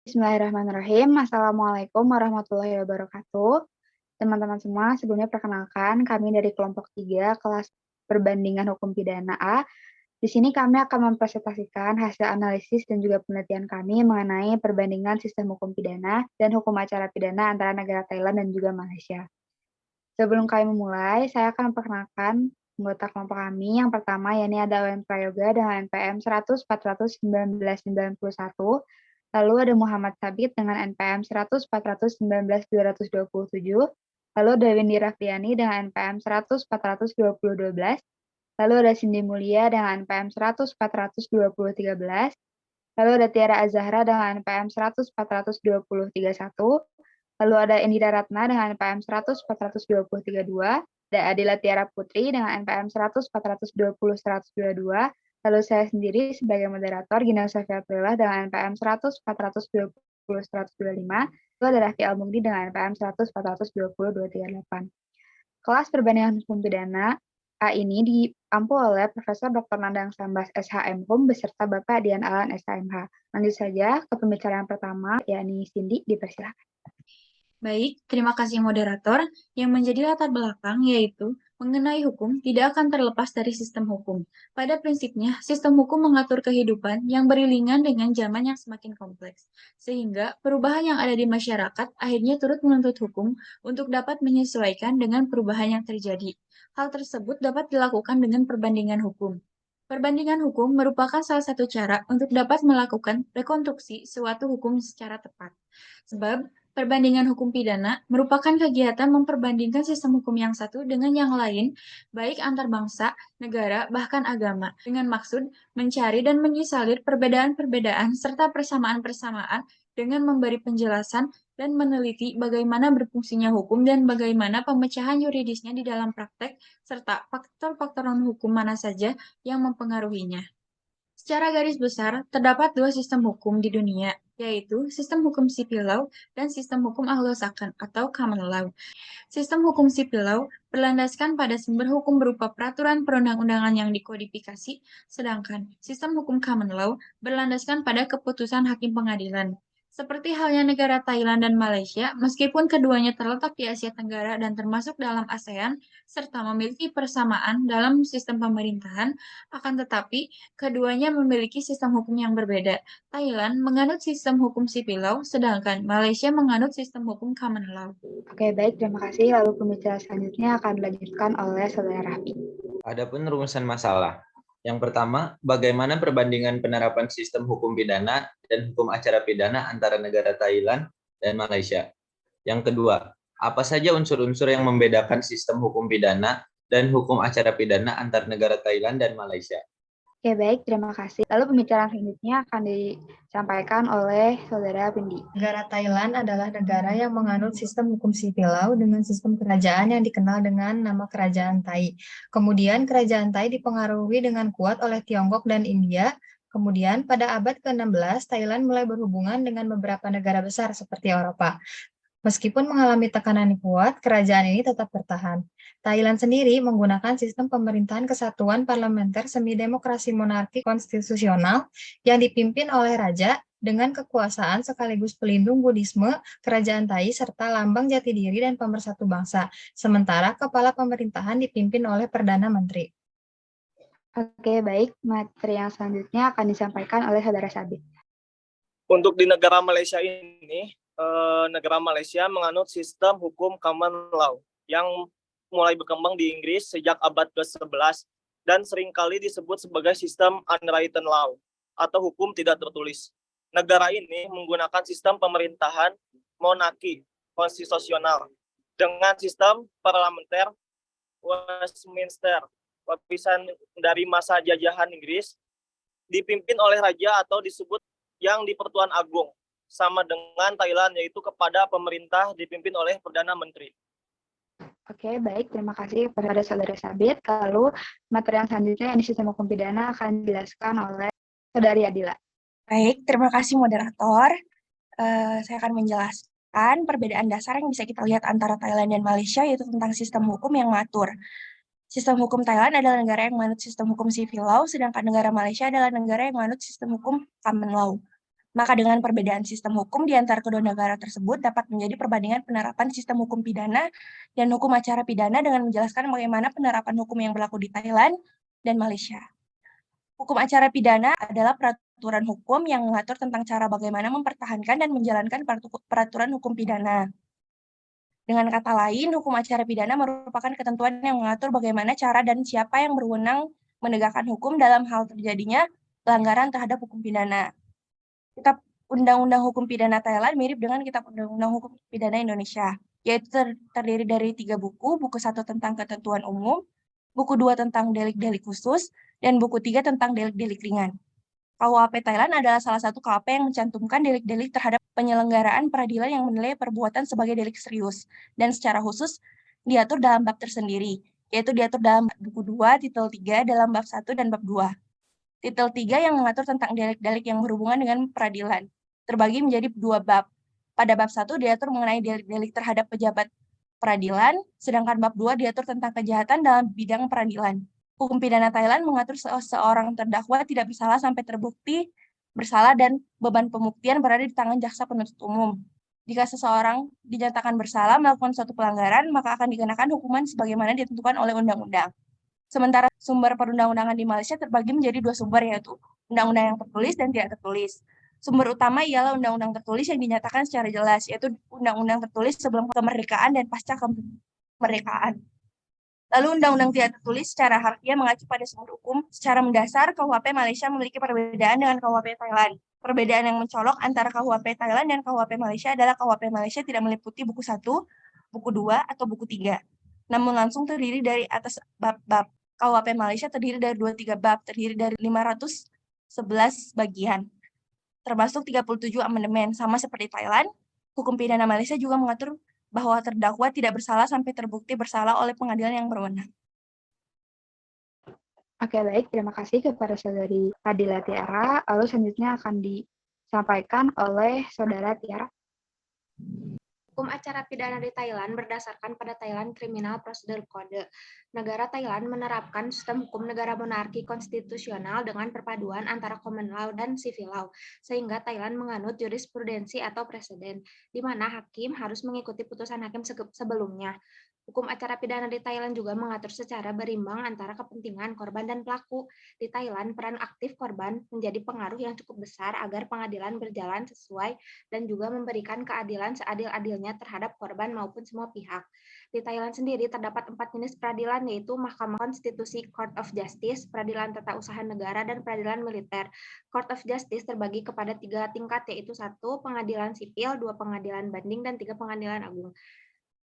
Bismillahirrahmanirrahim. Assalamualaikum warahmatullahi wabarakatuh. Teman-teman semua, sebelumnya perkenalkan kami dari kelompok 3 kelas perbandingan hukum pidana A. Di sini kami akan mempresentasikan hasil analisis dan juga penelitian kami mengenai perbandingan sistem hukum pidana dan hukum acara pidana antara negara Thailand dan juga Malaysia. Sebelum kami memulai, saya akan memperkenalkan anggota kelompok kami. Yang pertama, yakni ada ON Prayoga dengan NPM 100 400 1991. Lalu ada Muhammad Sabit dengan NPM 100 400 19 227. Lalu ada Windy Raffiani dengan NPM 100 400 2012. Lalu ada Cindy Mulia dengan NPM 100 400 2013. Lalu ada Tiara Azahra dengan NPM 100 400 2031. Lalu ada Indira Ratna dengan NPM 100 400 2032. Ada Adila Tiara Putri dengan NPM 100 420 122. Lalu saya sendiri sebagai moderator Gina Sofia Prillah dengan NPM 100 420 125. Lalu ada Raffi Almugdi dengan NPM 100 420 238. Kelas perbandingan hukum pidana A ini diampu oleh Profesor Dr. Nandang Sambas SHM Hum beserta Bapak Dian Alan SHMH. Lanjut saja ke pembicaraan pertama, yakni Cindy, dipersilakan. Baik, terima kasih moderator. Yang menjadi latar belakang yaitu mengenai hukum tidak akan terlepas dari sistem hukum. Pada prinsipnya, sistem hukum mengatur kehidupan yang beriringan dengan zaman yang semakin kompleks. Sehingga perubahan yang ada di masyarakat akhirnya turut menuntut hukum untuk dapat menyesuaikan dengan perubahan yang terjadi. Hal tersebut dapat dilakukan dengan perbandingan hukum. Perbandingan hukum merupakan salah satu cara untuk dapat melakukan rekonstruksi suatu hukum secara tepat. Sebab perbandingan hukum pidana merupakan kegiatan memperbandingkan sistem hukum yang satu dengan yang lain, baik antar bangsa, negara, bahkan agama, dengan maksud mencari dan menyisalir perbedaan-perbedaan serta persamaan-persamaan dengan memberi penjelasan dan meneliti bagaimana berfungsinya hukum dan bagaimana pemecahan yuridisnya di dalam praktek, serta faktor-faktor non-hukum mana saja yang mempengaruhinya. Secara garis besar, terdapat dua sistem hukum di dunia, yaitu sistem hukum sipil law dan sistem hukum Anglo-Saxon atau common law. Sistem hukum sipil law berlandaskan pada sumber hukum berupa peraturan perundang-undangan yang dikodifikasi, sedangkan sistem hukum common law berlandaskan pada keputusan hakim pengadilan. Seperti halnya negara Thailand dan Malaysia, meskipun keduanya terletak di Asia Tenggara dan termasuk dalam ASEAN, serta memiliki persamaan dalam sistem pemerintahan, akan tetapi keduanya memiliki sistem hukum yang berbeda. Thailand menganut sistem hukum sipil law, sedangkan Malaysia menganut sistem hukum common law. Oke, baik. Terima kasih. Lalu pembicaraan selanjutnya akan dilanjutkan oleh Saudara Raffi. Adapun rumusan masalah. Yang pertama, bagaimana perbandingan penerapan sistem hukum pidana dan hukum acara pidana antara negara Thailand dan Malaysia. Yang kedua, apa saja unsur-unsur yang membedakan sistem hukum pidana dan hukum acara pidana antar negara Thailand dan Malaysia. Oke, baik. Terima kasih. Lalu pembicaraan selanjutnya akan disampaikan oleh Saudara Windy. Negara Thailand adalah negara yang menganut sistem hukum sipil law dengan sistem kerajaan yang dikenal dengan nama Kerajaan Thai. Kemudian Kerajaan Thai dipengaruhi dengan kuat oleh Tiongkok dan India. Kemudian pada abad ke-16, Thailand mulai berhubungan dengan beberapa negara besar seperti Eropa. Meskipun mengalami tekanan yang kuat, kerajaan ini tetap bertahan. Thailand sendiri menggunakan sistem pemerintahan kesatuan parlementer semi-demokrasi monarki konstitusional yang dipimpin oleh raja dengan kekuasaan sekaligus pelindung Buddhisme, kerajaan Thai, serta lambang jati diri dan pemersatu bangsa. Sementara kepala pemerintahan dipimpin oleh Perdana Menteri. Oke, baik. Materi yang selanjutnya akan disampaikan oleh Saudara Sabit. Untuk di negara Malaysia ini, negara Malaysia menganut sistem hukum common law yang mulai berkembang di Inggris sejak abad ke-11 dan seringkali disebut sebagai sistem unwritten law atau hukum tidak tertulis. Negara ini menggunakan sistem pemerintahan monarki konstitusional dengan sistem parlementer Westminster, wapisan dari masa jajahan Inggris, dipimpin oleh raja atau disebut yang di Pertuan Agung, sama dengan Thailand, yaitu kepada pemerintah dipimpin oleh Perdana Menteri. Oke, baik. Terima kasih kepada Saudara Sabit. Lalu materi yang selanjutnya yang di sistem hukum pidana akan dijelaskan oleh Saudari Adila. Baik, terima kasih moderator. Saya akan menjelaskan perbedaan dasar yang bisa kita lihat antara Thailand dan Malaysia, yaitu tentang sistem hukum yang mengatur. Sistem hukum Thailand adalah negara yang menganut sistem hukum civil law, sedangkan negara Malaysia adalah negara yang menganut sistem hukum common law. Maka dengan perbedaan sistem hukum di antara kedua negara tersebut dapat menjadi perbandingan penerapan sistem hukum pidana dan hukum acara pidana dengan menjelaskan bagaimana penerapan hukum yang berlaku di Thailand dan Malaysia. Hukum acara pidana adalah peraturan hukum yang mengatur tentang cara bagaimana mempertahankan dan menjalankan peraturan hukum pidana. Dengan kata lain, hukum acara pidana merupakan ketentuan yang mengatur bagaimana cara dan siapa yang berwenang menegakkan hukum dalam hal terjadinya pelanggaran terhadap hukum pidana. Kitab Undang-Undang Hukum Pidana Thailand mirip dengan Kitab Undang-Undang Hukum Pidana Indonesia, yaitu terdiri dari 3 buku, buku 1 tentang ketentuan umum, buku 2 tentang delik-delik khusus, dan buku 3 tentang delik-delik ringan. KUHP Thailand adalah salah satu KUHP yang mencantumkan delik-delik terhadap penyelenggaraan peradilan yang menilai perbuatan sebagai delik serius, dan secara khusus diatur dalam bab tersendiri, yaitu diatur dalam buku 2, titel 3, dalam bab 1 dan bab 2. Titel 3 yang mengatur tentang delik-delik yang berhubungan dengan peradilan, terbagi menjadi 2 bab. Pada bab 1 diatur mengenai delik-delik terhadap pejabat peradilan, sedangkan bab 2 diatur tentang kejahatan dalam bidang peradilan. Hukum pidana Thailand mengatur seorang terdakwa tidak bersalah sampai terbukti bersalah dan beban pembuktian berada di tangan jaksa penuntut umum. Jika seseorang dinyatakan bersalah melakukan suatu pelanggaran, maka akan dikenakan hukuman sebagaimana ditentukan oleh undang-undang. Sementara sumber perundang-undangan di Malaysia terbagi menjadi 2 sumber, yaitu undang-undang yang tertulis dan tidak tertulis. Sumber utama ialah undang-undang tertulis yang dinyatakan secara jelas, yaitu undang-undang tertulis sebelum kemerdekaan dan pasca kemerdekaan. Lalu undang-undang tidak tertulis secara harfiah mengacu pada sumber hukum. Secara mendasar, KUHP Malaysia memiliki perbedaan dengan KUHP Thailand. Perbedaan yang mencolok antara KUHP Thailand dan KUHP Malaysia adalah KUHP Malaysia tidak meliputi buku 1, buku 2, atau buku 3. Namun langsung terdiri dari atas bab-bab. KUHP Malaysia terdiri dari 23 bab, terdiri dari 511 bagian, termasuk 37 amandemen. Sama seperti Thailand, hukum pidana Malaysia juga mengatur bahwa terdakwa tidak bersalah sampai terbukti bersalah oleh pengadilan yang berwenang. Oke, baik. Terima kasih kepada Saudari Adila Tiara. Lalu selanjutnya akan disampaikan oleh Saudara Tiara. Hukum acara pidana di Thailand berdasarkan pada Thailand Criminal Procedure Code. Negara Thailand menerapkan sistem hukum negara monarki konstitusional dengan perpaduan antara common law dan civil law, sehingga Thailand menganut jurisprudensi atau preseden, di mana hakim harus mengikuti putusan hakim sebelumnya. Hukum acara pidana di Thailand juga mengatur secara berimbang antara kepentingan korban dan pelaku. Di Thailand, peran aktif korban menjadi pengaruh yang cukup besar agar pengadilan berjalan sesuai dan juga memberikan keadilan seadil-adilnya terhadap korban maupun semua pihak. Di Thailand sendiri terdapat 4 jenis peradilan, yaitu Mahkamah Konstitusi, Court of Justice, Peradilan Tata Usaha Negara, dan Peradilan Militer. Court of Justice terbagi kepada 3 tingkat, yaitu 1 pengadilan sipil, 2 pengadilan banding, dan 3 pengadilan agung.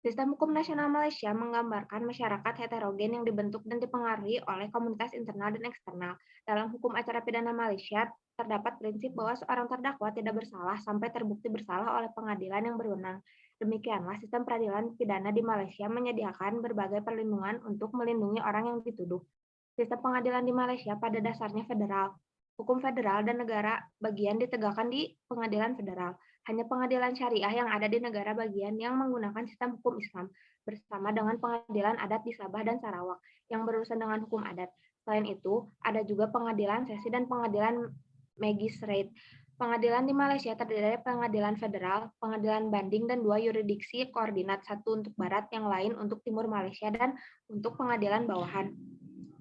Sistem hukum nasional Malaysia menggambarkan masyarakat heterogen yang dibentuk dan dipengaruhi oleh komunitas internal dan eksternal. Dalam hukum acara pidana Malaysia, terdapat prinsip bahwa seorang terdakwa tidak bersalah sampai terbukti bersalah oleh pengadilan yang berwenang. Demikianlah sistem peradilan pidana di Malaysia menyediakan berbagai perlindungan untuk melindungi orang yang dituduh. Sistem pengadilan di Malaysia pada dasarnya federal. Hukum federal dan negara bagian ditegakkan di pengadilan federal. Hanya pengadilan syariah yang ada di negara bagian yang menggunakan sistem hukum Islam, bersama dengan pengadilan adat di Sabah dan Sarawak yang berurusan dengan hukum adat. Selain itu, ada juga pengadilan sesi dan pengadilan magistrate. Pengadilan di Malaysia terdiri dari pengadilan federal, pengadilan banding, dan 2 yurisdiksi koordinat, 1 untuk barat, yang lain untuk timur Malaysia, dan untuk pengadilan bawahan.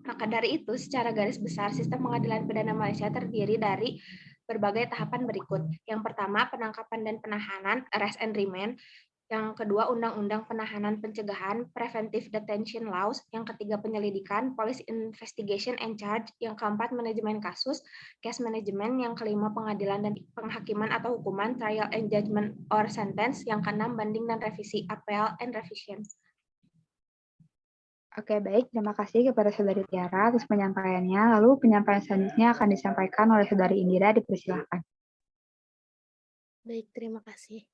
Maka dari itu, secara garis besar, sistem pengadilan pidana Malaysia terdiri dari berbagai tahapan berikut. Yang pertama, penangkapan dan penahanan, arrest and remand. Yang kedua, undang-undang penahanan pencegahan, preventive detention laws. Yang ketiga, penyelidikan, police investigation and charge. Yang keempat, manajemen kasus, case management. Yang kelima, pengadilan dan penghakiman atau hukuman, trial and judgment or sentence. Yang keenam, banding dan revisi, appeal and revision. Oke, baik. Terima kasih kepada Saudari Tiara atas penyampaiannya. Lalu penyampaian selanjutnya akan disampaikan oleh Saudari Indira. Dipersilakan. Baik, terima kasih.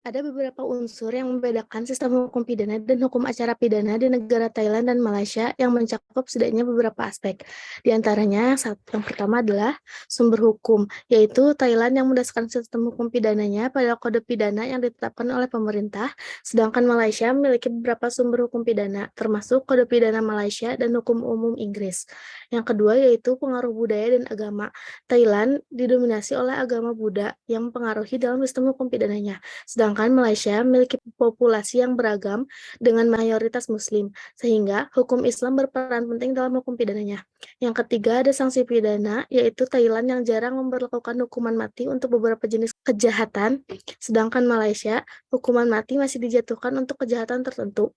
Ada beberapa unsur yang membedakan sistem hukum pidana dan hukum acara pidana di negara Thailand dan Malaysia yang mencakup setidaknya beberapa aspek. Di antaranya, yang pertama adalah sumber hukum, yaitu Thailand yang mendasarkan sistem hukum pidananya pada kode pidana yang ditetapkan oleh pemerintah, sedangkan Malaysia memiliki beberapa sumber hukum pidana, termasuk kode pidana Malaysia dan hukum umum Inggris. Yang kedua yaitu pengaruh budaya dan agama. Thailand didominasi oleh agama Buddha yang mempengaruhi dalam sistem hukum pidananya. Sedangkan Malaysia memiliki populasi yang beragam dengan mayoritas Muslim, sehingga hukum Islam berperan penting dalam hukum pidananya. Yang ketiga ada sanksi pidana, yaitu Thailand yang jarang memberlakukan hukuman mati untuk beberapa jenis kejahatan, sedangkan Malaysia hukuman mati masih dijatuhkan untuk kejahatan tertentu.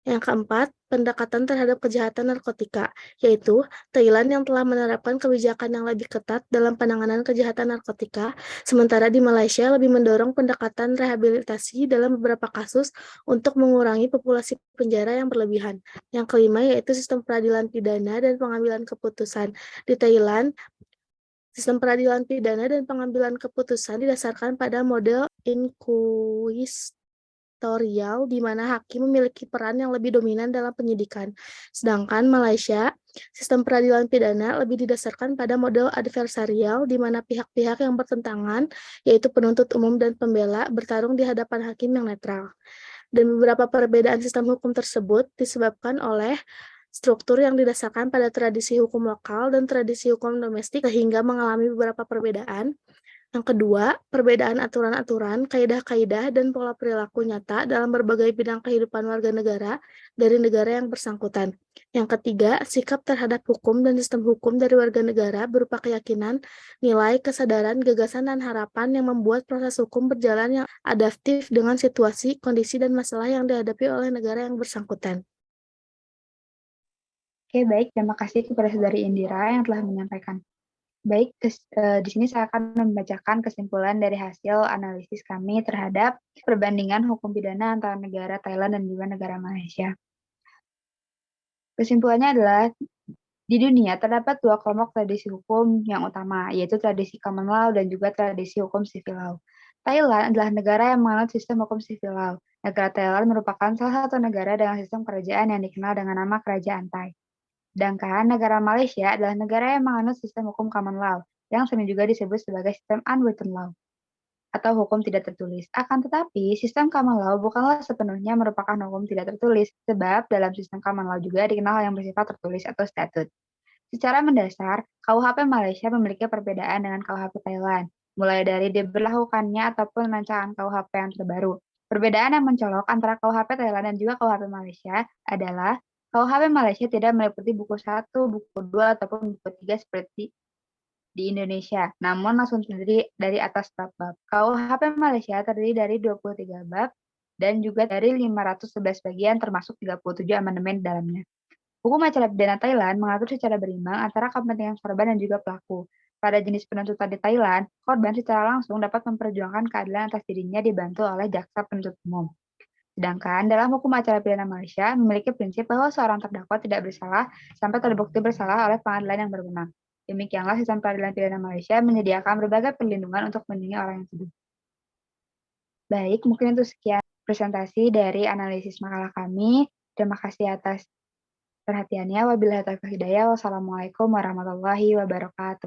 Yang keempat, pendekatan terhadap kejahatan narkotika, yaitu Thailand yang telah menerapkan kebijakan yang lebih ketat dalam penanganan kejahatan narkotika, sementara di Malaysia lebih mendorong pendekatan rehabilitasi dalam beberapa kasus untuk mengurangi populasi penjara yang berlebihan. Yang kelima, yaitu sistem peradilan pidana dan pengambilan keputusan. Di Thailand, sistem peradilan pidana dan pengambilan keputusan didasarkan pada model inquisitorial di mana hakim memiliki peran yang lebih dominan dalam penyidikan. Sedangkan Malaysia, sistem peradilan pidana lebih didasarkan pada model adversarial di mana pihak-pihak yang bertentangan, yaitu penuntut umum dan pembela, bertarung di hadapan hakim yang netral. Dan beberapa perbedaan sistem hukum tersebut disebabkan oleh struktur yang didasarkan pada tradisi hukum lokal dan tradisi hukum domestik sehingga mengalami beberapa perbedaan. Yang kedua, perbedaan aturan-aturan, kaidah-kaidah, dan pola perilaku nyata dalam berbagai bidang kehidupan warga negara dari negara yang bersangkutan. Yang ketiga, sikap terhadap hukum dan sistem hukum dari warga negara berupa keyakinan, nilai, kesadaran, gagasan, dan harapan yang membuat proses hukum berjalan yang adaptif dengan situasi, kondisi, dan masalah yang dihadapi oleh negara yang bersangkutan. Oke, baik. Terima kasih kepada Saudari Indira yang telah menyampaikan. Baik, di sini saya akan membacakan kesimpulan dari hasil analisis kami terhadap perbandingan hukum pidana antara negara Thailand dan juga negara Malaysia. Kesimpulannya adalah, di dunia terdapat dua kelompok tradisi hukum yang utama, yaitu tradisi common law dan juga tradisi hukum civil law. Thailand adalah negara yang menganut sistem hukum civil law. Negara Thailand merupakan salah satu negara dengan sistem kerajaan yang dikenal dengan nama Kerajaan Thai. Sedangkan negara Malaysia adalah negara yang menganut sistem hukum common law, yang sering juga disebut sebagai sistem unwritten law, atau hukum tidak tertulis. Akan tetapi, sistem common law bukanlah sepenuhnya merupakan hukum tidak tertulis, sebab dalam sistem common law juga dikenal yang bersifat tertulis atau statut. Secara mendasar, KUHP Malaysia memiliki perbedaan dengan KUHP Thailand, mulai dari diberlakukannya ataupun rancangan KUHP yang terbaru. Perbedaan yang mencolok antara KUHP Thailand dan juga KUHP Malaysia adalah KUHP Malaysia tidak meliputi buku 1, buku 2, ataupun buku 3 seperti di Indonesia, namun langsung terdiri dari atas bab-bab. KUHP Malaysia terdiri dari 23 bab dan juga dari 511 bagian termasuk 37 amandemen di dalamnya. Hukum acara pidana Thailand mengatur secara berimbang antara kepentingan korban dan juga pelaku. Pada jenis penuntutan di Thailand, korban secara langsung dapat memperjuangkan keadilan atas dirinya dibantu oleh jaksa penuntut umum. Sedangkan dalam hukum acara pidana Malaysia memiliki prinsip bahwa seorang terdakwa tidak bersalah sampai terbukti bersalah oleh pengadilan yang berwenang. Demikianlah sistem peradilan pidana Malaysia menyediakan berbagai perlindungan untuk melindungi orang yang tuduh. Baik, mungkin itu sekian presentasi dari analisis makalah kami. Terima kasih atas perhatiannya. Wabillahi taufiq hidayah. Wassalamualaikum warahmatullahi wabarakatuh.